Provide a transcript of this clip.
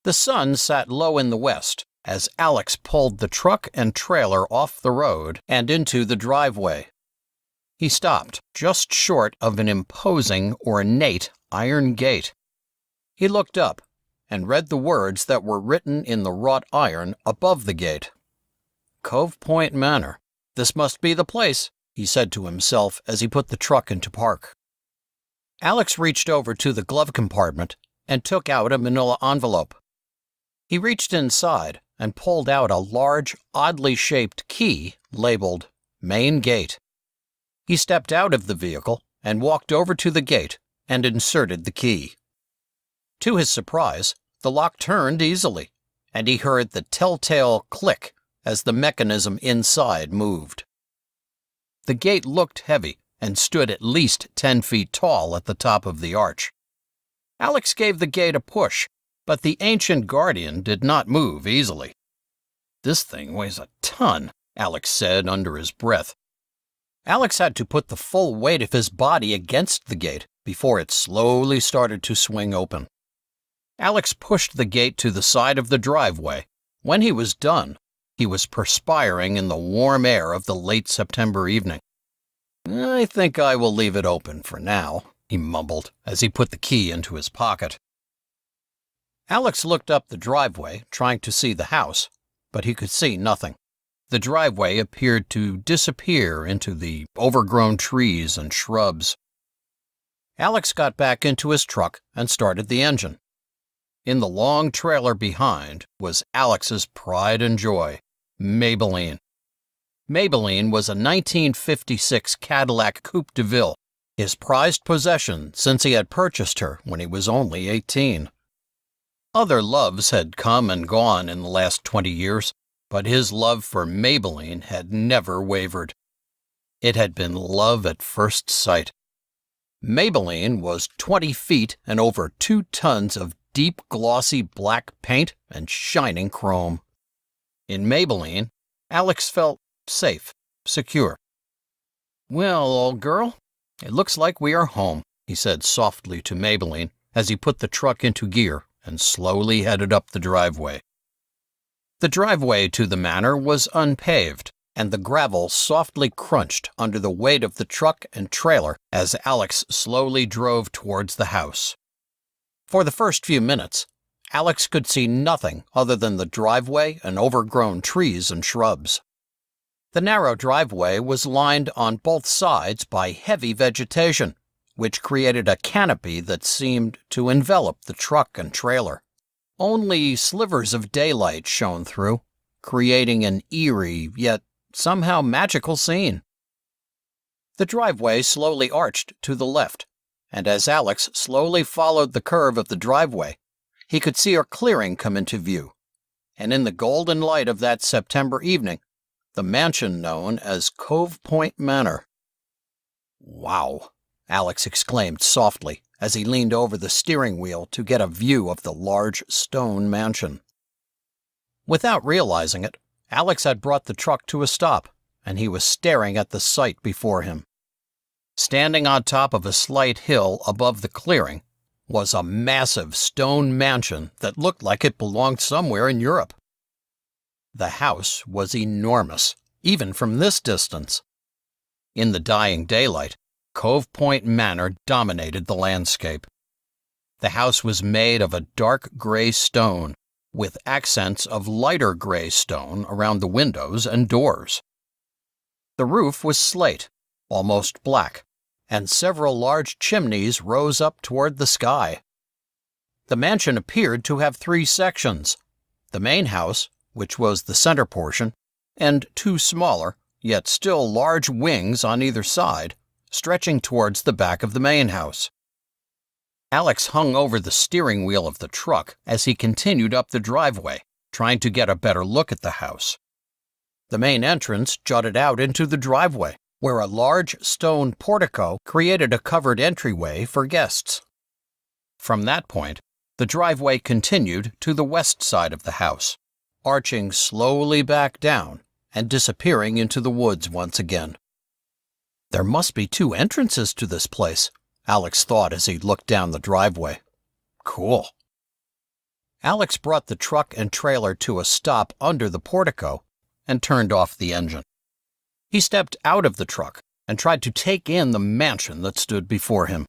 The sun sat low in the west as Alex pulled the truck and trailer off the road and into the driveway. He stopped just short of an imposing, ornate iron gate. He looked up and read the words that were written in the wrought iron above the gate. Cove Point Manor. This must be the place, he said to himself as he put the truck into park. Alex reached over to the glove compartment and took out a manila envelope. He reached inside and pulled out a large, oddly shaped key labeled Main Gate. He stepped out of the vehicle and walked over to the gate and inserted the key. To his surprise, the lock turned easily, and he heard the telltale click as the mechanism inside moved. The gate looked heavy and stood at least 10 feet tall at the top of the arch. Alex gave the gate a push, but the ancient guardian did not move easily. "This thing weighs a ton," Alex said under his breath. Alex had to put the full weight of his body against the gate before it slowly started to swing open. Alex pushed the gate to the side of the driveway. When he was done, he was perspiring in the warm air of the late September evening. "I think I will leave it open for now," he mumbled as he put the key into his pocket. Alex looked up the driveway, trying to see the house, but he could see nothing. The driveway appeared to disappear into the overgrown trees and shrubs. Alex got back into his truck and started the engine. In the long trailer behind was Alex's pride and joy, Maybelline. Maybelline was a 1956 Cadillac Coupe de Ville, his prized possession since he had purchased her when he was only 18. Other loves had come and gone in the last 20 years, but his love for Maybelline had never wavered. It had been love at first sight. Maybelline was 20 feet and over 2 tons of deep glossy black paint and shining chrome. In Maybelline, Alex felt safe, secure. "Well, old girl, it looks like we are home," he said softly to Maybelline as he put the truck into gear and slowly headed up the driveway. The driveway to the manor was unpaved, and the gravel softly crunched under the weight of the truck and trailer as Alex slowly drove towards the house. For the first few minutes, Alex could see nothing other than the driveway and overgrown trees and shrubs. The narrow driveway was lined on both sides by heavy vegetation, which created a canopy that seemed to envelop the truck and trailer. Only slivers of daylight shone through, creating an eerie yet somehow magical scene. The driveway slowly arched to the left, and as Alex slowly followed the curve of the driveway, he could see a clearing come into view, and in the golden light of that September evening, the mansion known as Cove Point Manor. "Wow," Alex exclaimed softly as he leaned over the steering wheel to get a view of the large stone mansion. Without realizing it, Alex had brought the truck to a stop, and he was staring at the sight before him. Standing on top of a slight hill above the clearing was a massive stone mansion that looked like it belonged somewhere in Europe. The house was enormous, even from this distance. In the dying daylight, Cove Point Manor dominated the landscape. The house was made of a dark gray stone, with accents of lighter gray stone around the windows and doors. The roof was slate, almost black, and several large chimneys rose up toward the sky. The mansion appeared to have 3 sections: the main house, which was the center portion, and 2 smaller, yet still large wings on either side, stretching towards the back of the main house. Alex hung over the steering wheel of the truck as he continued up the driveway, trying to get a better look at the house. The main entrance jutted out into the driveway, where a large stone portico created a covered entryway for guests. From that point, the driveway continued to the west side of the house, arching slowly back down and disappearing into the woods once again. "There must be 2 entrances to this place," Alex thought as he looked down the driveway. "Cool." Alex brought the truck and trailer to a stop under the portico and turned off the engine. He stepped out of the truck and tried to take in the mansion that stood before him.